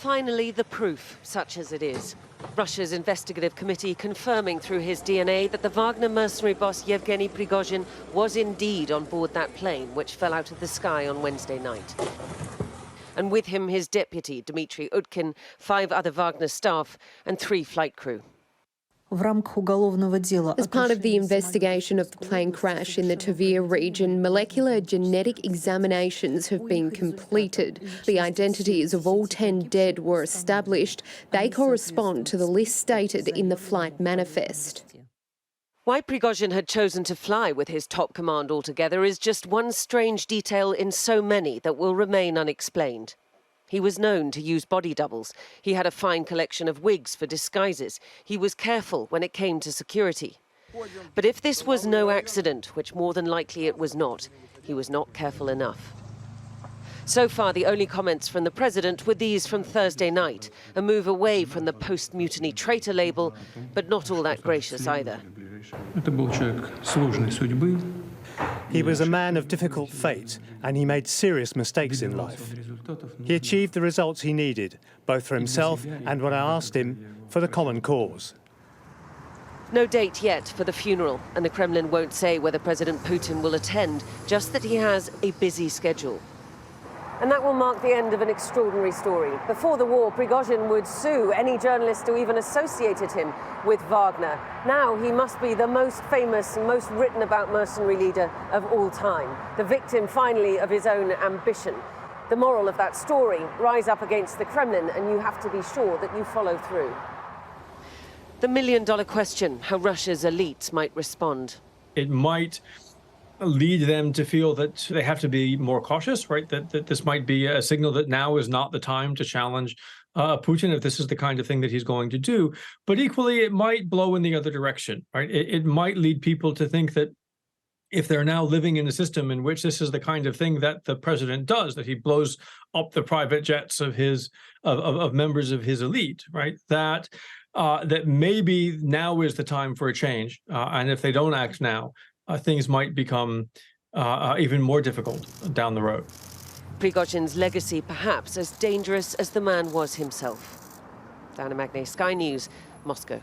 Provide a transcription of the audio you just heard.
finally the proof, such as it is. Russia's investigative committee confirming through his DNA that the Wagner mercenary boss Yevgeny Prigozhin was indeed on board that plane which fell out of the sky on Wednesday night. And with him his deputy, Dmitry Utkin, 5 other Wagner staff and 3 flight crew. As part of the investigation of the plane crash in the Tver region, molecular genetic examinations have been completed. The identities of all 10 dead were established. They correspond to the list stated in the flight manifest. Why Prigozhin had chosen to fly with his top command altogether is just one strange detail in so many that will remain unexplained. He was known to use body doubles. He had a fine collection of wigs for disguises. He was careful when it came to security. But if this was no accident, which more than likely it was not, he was not careful enough. So far, the only comments from the president were these from Thursday night, a move away from the post-mutiny traitor label, but not all that gracious either. He was a man of difficult fate, and he made serious mistakes in life. He achieved the results he needed, both for himself and, when I asked him, for the common cause. No date yet for the funeral, and the Kremlin won't say whether President Putin will attend, just that he has a busy schedule. And that will mark the end of an extraordinary story. Before the war, Prigozhin would sue any journalist who even associated him with Wagner. Now he must be the most famous, most written about mercenary leader of all time. The victim, finally, of his own ambition. The moral of that story, rise up against the Kremlin and you have to be sure that you follow through. The million-dollar question, how Russia's elites might respond. It might lead them to feel that they have to be more cautious, right? That this might be a signal that now is not the time to challenge Putin if this is the kind of thing that he's going to do. But equally, it might blow in the other direction, right? It might lead people to think that if they're now living in a system in which this is the kind of thing that the president does, that he blows up the private jets of his of members of his elite, right? That maybe now is the time for a change, and if they don't act now, things might become even more difficult down the road. Prigozhin's legacy perhaps as dangerous as the man was himself. Diana Magnay, Sky News, Moscow.